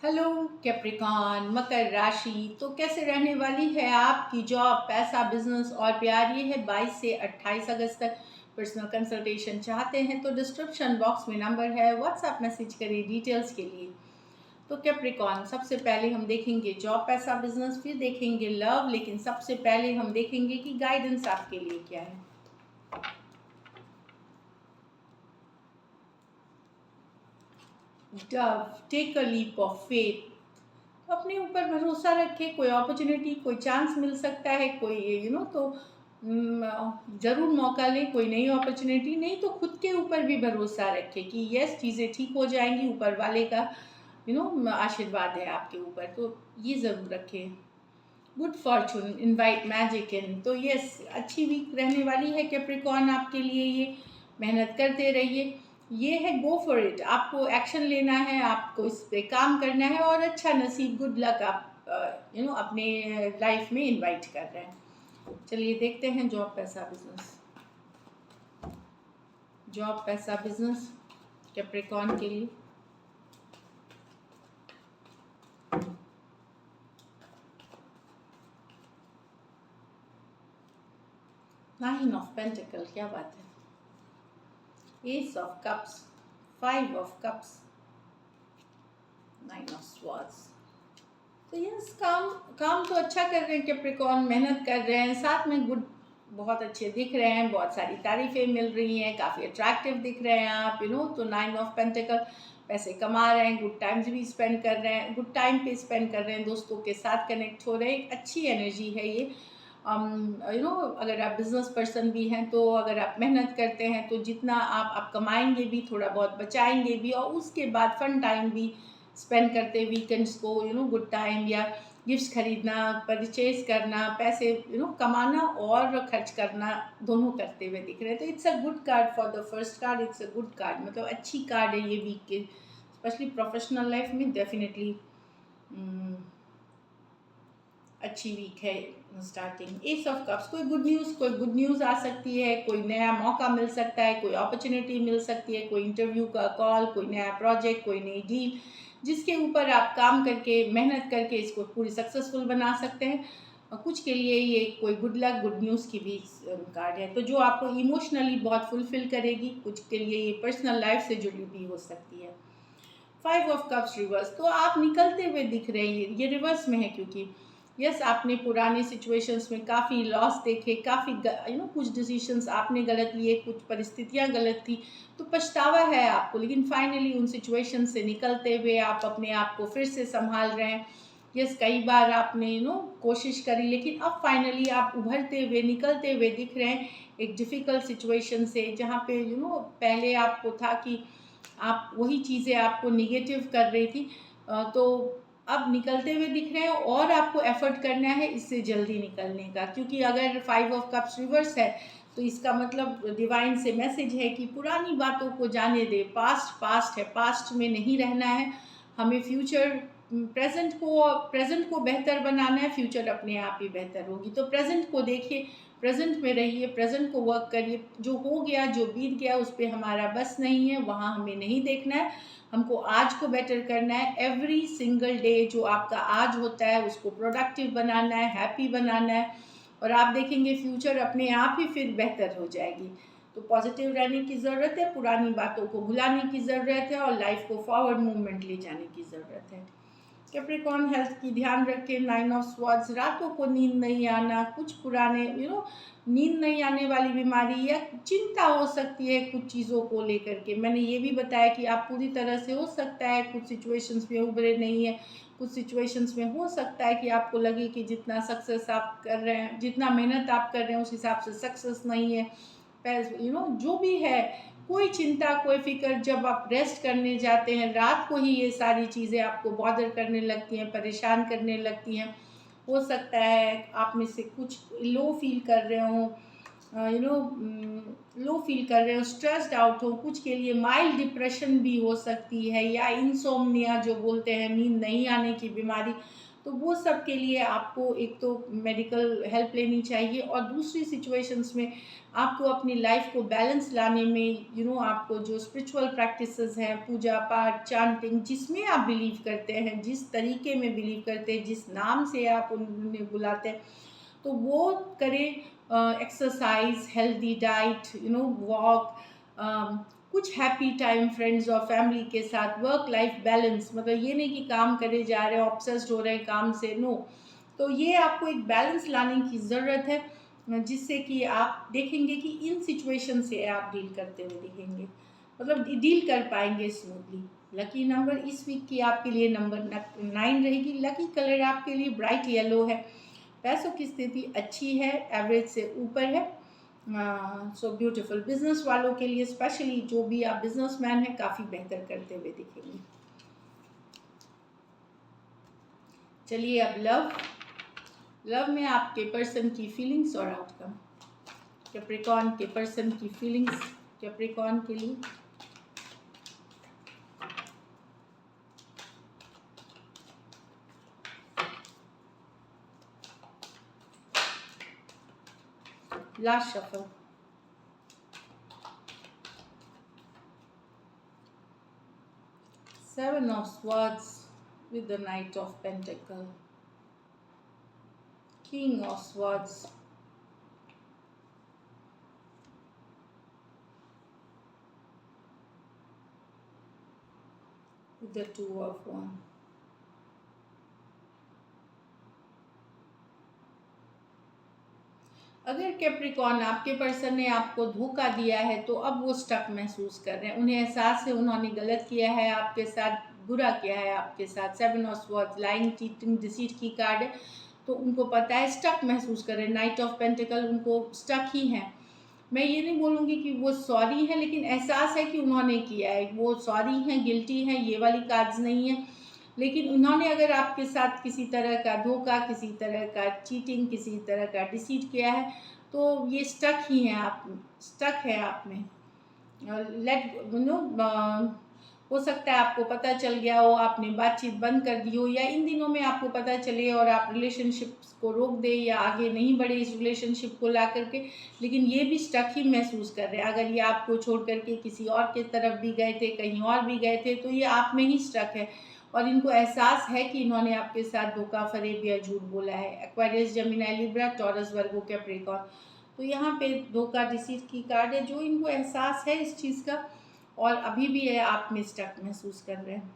Hello Capricorn मकर राशि। तो कैसे रहने वाली है आपकी जॉब, पैसा, बिजनेस और प्यार। ये है 22 से 28 अगस्त तक। पर्सनल कंसल्टेशन चाहते हैं तो डिस्क्रिप्शन बॉक्स में नंबर है, व्हाट्सएप मैसेज करिए डिटेल्स के लिए। तो कैप्रिकॉन, सबसे पहले हम देखेंगे जॉब, पैसा, बिजनेस, फिर देखेंगे लव, लेकिन सबसे पहले हम देखेंगे कि गाइडेंस आपके लिए क्या है। Dove, take a leap of faith. तो अपने ऊपर भरोसा रखें, कोई अपॉर्चुनिटी, कोई चांस मिल सकता है, कोई तो ज़रूर मौका लें, कोई नई अपॉर्चुनिटी। नहीं तो खुद के ऊपर भी भरोसा रखें कि यस, चीज़ें ठीक हो जाएंगी, ऊपर वाले का आशीर्वाद है आपके ऊपर, तो ये ज़रूर रखें। गुड फॉर्चून, इनवाइट मैजिक इन। तो यस, अच्छी वीक रहने वाली है कैप्रिकॉर्न आपके लिए। ये मेहनत करते रहिए। ये है गो फॉर इट, आपको एक्शन लेना है, आपको इस पे काम करना है और अच्छा नसीब, गुड लक आप अपने लाइफ में इनवाइट कर रहे हैं। चलिए देखते हैं जॉब, पैसा, बिजनेस। जॉब, पैसा, बिजनेस कैप्रिकॉर्न के लिए। नाइन ऑफ पेंटिकल, क्या बात है। S of cups, five of cups, nine of swords. तो यस, काम काम तो अच्छा कर रहे हैं कैप्रिकॉर्न, मेहनत कर रहे हैं, साथ में गुड, बहुत अच्छे दिख रहे हैं, बहुत सारी तारीफें मिल रही हैं, काफ़ी अट्रैक्टिव दिख रहे हैं आप, तो नाइन ऑफ पेंटिकल, पैसे कमा रहे हैं, गुड टाइम्स भी स्पेंड कर रहे हैं, गुड टाइम पे स्पेंड कर रहे हैं, दोस्तों के साथ कनेक्ट हो रहे हैं, अच्छी एनर्जी है ये। अगर आप बिजनेस पर्सन भी हैं तो अगर आप मेहनत करते हैं तो जितना आप कमाएंगे भी, थोड़ा बहुत बचाएंगे भी, और उसके बाद फन टाइम भी स्पेंड करते, वीकेंड्स को गुड टाइम, या गिफ्ट्स खरीदना, परचेज करना, पैसे कमाना और खर्च करना, दोनों करते हुए दिख रहे हैं। तो it's a good card for the first card, it's a good card, मतलब अच्छी कार्ड है ये वीक के, स्पेशली प्रोफेशनल लाइफ में डेफिनेटली अच्छी वीक है स्टार्टिंग। एस ऑफ कप्स, कोई गुड न्यूज़ आ सकती है, कोई नया मौका मिल सकता है, कोई अपॉर्चुनिटी मिल सकती है, कोई इंटरव्यू का कॉल, कोई नया प्रोजेक्ट, कोई नई डील, जिसके ऊपर आप काम करके, मेहनत करके इसको पूरी सक्सेसफुल बना सकते हैं। कुछ के लिए ये कोई गुड लक, गुड न्यूज़ की भी कार्ड है, तो जो आपको इमोशनली बहुत फुलफिल करेगी। कुछ के लिए ये पर्सनल लाइफ से जुड़ी भी हो सकती है। फाइव ऑफ कप्स रिवर्स, तो आप निकलते हुए दिख रहे हैं, ये रिवर्स में है क्योंकि यस, आपने पुराने सिचुएशंस में काफ़ी लॉस देखे, काफ़ी कुछ डिसीशंस आपने गलत लिए, कुछ परिस्थितियां गलत थी, तो पछतावा है आपको, लेकिन फाइनली उन सिचुएशन से निकलते हुए आप अपने आप को फिर से संभाल रहे हैं। यस, कई बार आपने कोशिश करी, लेकिन अब फाइनली आप उभरते हुए, निकलते हुए दिख रहे हैं एक डिफ़िकल्ट सिचुएशन से, जहाँ पे पहले आपको था कि आप वही चीज़ें आपको निगेटिव कर रही थी, तो अब निकलते हुए दिख रहे हैं और आपको एफर्ट करना है इससे जल्दी निकलने का। क्योंकि अगर फाइव ऑफ कप्स रिवर्स है तो इसका मतलब डिवाइन से मैसेज है कि पुरानी बातों को जाने दे, पास्ट पास्ट है, पास्ट में नहीं रहना है, हमें फ्यूचर, प्रेजेंट को बेहतर बनाना है, फ्यूचर अपने आप ही बेहतर होगी। तो प्रेजेंट को देखिए, प्रेजेंट में रहिए, प्रेजेंट को वर्क करिए, जो हो गया, जो बीत गया, उस पर हमारा बस नहीं है, वहाँ हमें नहीं देखना है, हमको आज को बेटर करना है। एवरी सिंगल डे जो आपका आज होता है उसको प्रोडक्टिव बनाना है, हैप्पी बनाना है, और आप देखेंगे फ्यूचर अपने आप ही फिर बेहतर हो जाएगी। तो पॉजिटिव रहने की ज़रूरत है, पुरानी बातों को भुलाने की ज़रूरत है, और लाइफ को फॉरवर्ड मूवमेंट ले जाने की ज़रूरत है। कैप्रिकॉर्न, हेल्थ की ध्यान रखें। नाइन ऑफ स्वॉर्ड्स, रातों को नींद नहीं आना, कुछ पुराने नींद नहीं आने वाली बीमारी या चिंता हो सकती है कुछ चीज़ों को लेकर के। मैंने ये भी बताया कि आप पूरी तरह से, हो सकता है कुछ सिचुएशंस में उभरे नहीं है, कुछ सिचुएशंस में हो सकता है कि आपको लगे कि जितना सक्सेस आप कर रहे हैं, जितना मेहनत आप कर रहे हैं, उस हिसाब से सक्सेस नहीं है। जो भी है, कोई चिंता, कोई फिक्र, जब आप रेस्ट करने जाते हैं रात को ही ये सारी चीज़ें आपको बॉदर करने लगती हैं, परेशान करने लगती हैं। हो सकता है आप में से कुछ लो फील कर रहे हो, लो फील कर रहे हो, स्ट्रेस्ड आउट हो, कुछ के लिए माइल्ड डिप्रेशन भी हो सकती है, या इंसोम्निया जो बोलते हैं, नींद नहीं आने की बीमारी, तो वो सब के लिए आपको एक तो मेडिकल हेल्प लेनी चाहिए, और दूसरी सिचुएशंस में आपको अपनी लाइफ को बैलेंस लाने में आपको जो स्पिरिचुअल प्रैक्टिसेस हैं, पूजा पाठ, चांटिंग, जिसमें आप बिलीव करते हैं, जिस तरीके में बिलीव करते हैं, जिस नाम से आप उन्हें बुलाते हैं, तो वो करें। एक्सरसाइज, हेल्दी डाइट, वॉक, कुछ हैप्पी टाइम फ्रेंड्स और फैमिली के साथ, वर्क लाइफ बैलेंस, मतलब ये नहीं कि काम करे जा रहे हैं, ऑब्सेस्ड हो रहे हैं काम से, नो। तो ये आपको एक बैलेंस लाने की ज़रूरत है, जिससे कि आप देखेंगे कि इन सिचुएशन से आप डील करते हुए दिखेंगे, मतलब डील कर पाएंगे स्मूथली। लकी नंबर इस वीक की आपके लिए नंबर 9 रहेगी। लकी कलर आपके लिए ब्राइट येलो है। पैसों की स्थिति अच्छी है, एवरेज से ऊपर है। So beautiful. बिजनेस वालों के लिए स्पेशली, जो भी आप बिजनेसमैन हैं, काफ़ी बेहतर करते हुए दिखेंगे। चलिए अब लव में आपके पर्सन की फीलिंग्स और आउटकम। कैप्रिकॉर्न के पर्सन की फीलिंग्स कैप्रिकॉर्न के लिए। Last shuffle. Seven of Swords with the Knight of Pentacle. King of Swords. With the Two of Wands. अगर कैप्रिकॉर्न आपके पर्सन ने आपको धोखा दिया है, तो अब वो स्टक महसूस कर रहे हैं। उन्हें एहसास है उन्होंने गलत किया है, आपके साथ बुरा किया है, आपके साथ। Seven of swords, lying, cheating, deceit की कार्ड है, तो उनको पता है, स्टक महसूस कर रहे हैं। नाइट ऑफ पेंटिकल, उनको स्टक ही है। मैं ये नहीं बोलूँगी कि वो सॉरी है, लेकिन एहसास है कि उन्होंने किया है। वो सॉरी हैं, गिल्टी हैं, ये वाली कार्ड्स नहीं है। लेकिन उन्होंने अगर आपके साथ किसी तरह का धोखा, किसी तरह का चीटिंग, किसी तरह का डिसीट किया है, तो ये स्टक ही है, आप स्टक है आप में। हो सकता है आपको पता चल गया हो, आपने बातचीत बंद कर दी हो, या इन दिनों में आपको पता चले और आप रिलेशनशिप को रोक दे या आगे नहीं बढ़े इस रिलेशनशिप को ला करके। लेकिन ये भी स्टक ही महसूस कर रहे हैं। अगर ये आपको छोड़ करके किसी और की तरफ भी गए थे, कहीं और भी गए थे, तो ये आप में ही स्टक है, और इनको एहसास है कि इन्होंने आपके साथ धोखा, फरेब या झूठ बोला है। एक्वेरियस, जेमिनी, लिब्रा, टॉरस, वर्गो, कैप्रिकॉर्न। तो यहाँ पे धोखा, डिसीट की कार्ड है, जो इनको एहसास है इस चीज़ का, और अभी भी है आप में स्टक महसूस कर रहे हैं।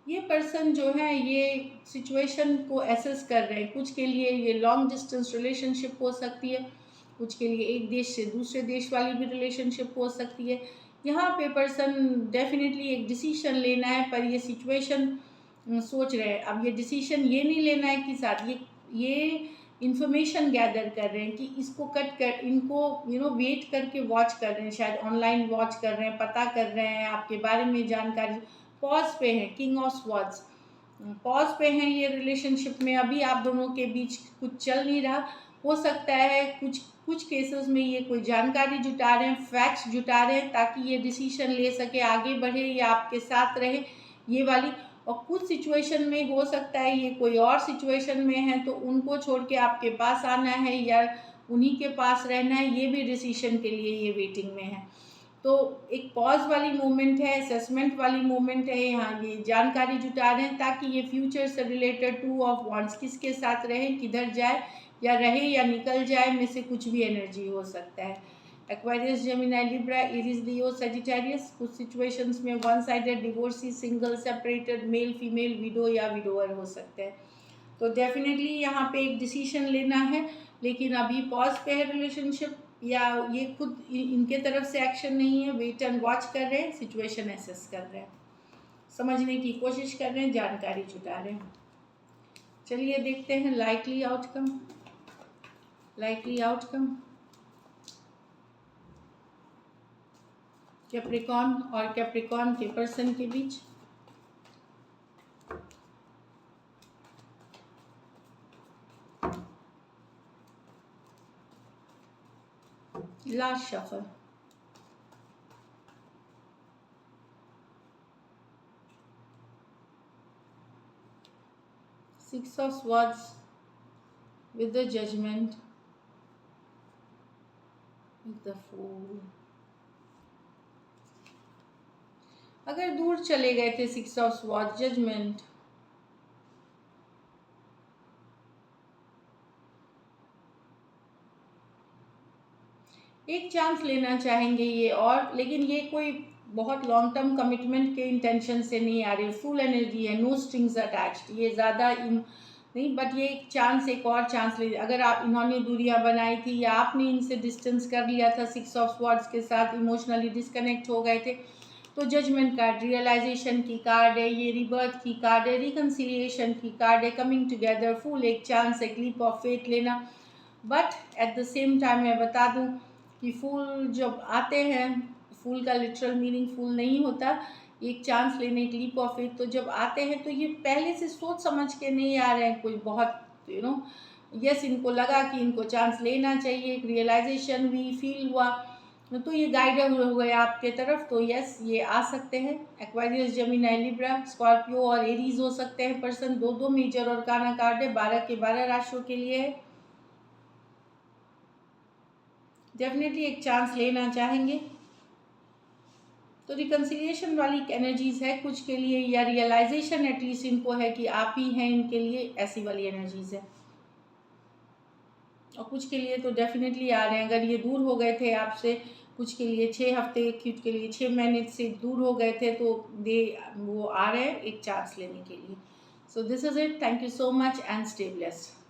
ये पर्सन जो है, ये सिचुएशन को एसेस कर रहे हैं। कुछ के लिए ये लॉन्ग डिस्टेंस रिलेशनशिप हो सकती है, कुछ के लिए एक देश से दूसरे देश वाली भी रिलेशनशिप हो सकती है। यहाँ पे पर्सन डेफिनेटली एक डिसीजन लेना है, पर ये सिचुएशन सोच रहे हैं। अब ये डिसीजन ये नहीं लेना है कि साथ ये इन्फॉर्मेशन गैदर कर रहे हैं कि इसको कट कर, इनको वेट करके वॉच कर रहे हैं, शायद ऑनलाइन वॉच कर रहे हैं, पता कर रहे हैं आपके बारे में जानकारी। पॉज पे है, किंग ऑफ स्वॉर्ड्स, पॉज पे हैं ये रिलेशनशिप में। अभी आप दोनों के बीच कुछ चल नहीं रहा। हो सकता है कुछ केसेस में ये कोई जानकारी जुटा रहे हैं, फैक्ट्स जुटा रहे हैं, ताकि ये डिसीजन ले सके, आगे बढ़े या आपके साथ रहे, ये वाली। और कुछ सिचुएशन में हो सकता है ये कोई और सिचुएशन में है, तो उनको छोड़ के आपके पास आना है या उन्हीं के पास रहना है, ये भी डिसीजन के लिए ये वेटिंग में है। तो एक पॉज वाली मोमेंट है, असेसमेंट वाली मोमेंट है। यहाँ ये जानकारी जुटा रहे हैं ताकि ये फ्यूचर से रिलेटेड, टू ऑफ वांड्स, किसके साथ रहे, किधर जाए, या रहे या निकल जाए में से कुछ भी एनर्जी हो सकता है। एक्वेरियस, जेमिनी, लिब्रा, एरीज, लियो, सजिटेरियस। कुछ सिचुएशंस में one sided, divorcee, single, separated, male female, window या विडोअर हो सकते हैं। तो डेफिनेटली यहाँ पे एक डिसीजन लेना है, लेकिन अभी पॉज पे है रिलेशनशिप, या ये खुद इनके तरफ से एक्शन नहीं है, वेट एंड वॉच कर रहे हैं, सिचुएशन एसेस कर रहे हैं, समझने की कोशिश कर रहे हैं, जानकारी जुटा रहे हैं। चलिए देखते हैं लाइकली आउटकम। कैप्रिकॉर्न और कैप्रिकॉर्न के पर्सन के बीच। Last shuffle. Six of Swords with the Judgment, with the Fool. अगर दूर चले गए थे, सिक्स ऑफ स्वॉर्ड्स, जजमेंट, एक चांस लेना चाहेंगे ये, और लेकिन ये कोई बहुत लॉन्ग टर्म कमिटमेंट के इंटेंशन से नहीं आ रही, फुल एनर्जी है, नो स्ट्रिंग्स अटैच्ड, ये ज़्यादा नहीं, बट ये एक चांस, एक और चांस ले, अगर आप इन्होंने दूरियां बनाई थी या आपने इनसे डिस्टेंस कर लिया था, सिक्स ऑफ स्वॉर्ड्स के साथ इमोशनली डिस्कनेक्ट हो गए थे, तो जजमेंट कार्ड रियलाइजेशन की कार्ड है, ये रिबर्थ की कार्ड है, रिकन्सिलिएशन की कार्ड है, कमिंग टुगेदर, फुल एक चांस, एक लीप ऑफ फेथ लेना। But at the same time मैं बता दूं कि फूल जब आते हैं, फूल का लिटरल मीनिंग फूल नहीं होता, एक चांस लेने की लीप ऑफ फेथ, तो जब आते हैं तो ये पहले से सोच समझ के नहीं आ रहे हैं, कोई बहुत यस इनको लगा कि इनको चांस लेना चाहिए, एक रियलाइजेशन भी फील हुआ, तो ये गाइड हुए आपके तरफ, तो यस ये आ सकते हैं। एक्वेरियस, जेमिनी, लिब्रा, स्कॉर्पियो और एरीज हो सकते हैं पर्सन। दो मेजर और काना कार्ड है, 12 के 12 राशियों के लिए है। डेफिनेटली एक चांस लेना चाहेंगे, तो रिकन्सिलिएशन वाली एनर्जीज है कुछ के लिए, या रियलाइजेशन एटलीस्ट इनको है कि आप ही हैं इनके लिए, ऐसी वाली एनर्जीज है। और कुछ के लिए तो डेफिनेटली आ रहे हैं, अगर ये दूर हो गए थे आपसे कुछ के लिए 6 हफ्ते, कुछ के लिए 6 महीने से दूर हो गए थे, तो वो आ रहे हैं एक चांस लेने के लिए। So this is it, thank you so much and stay blessed.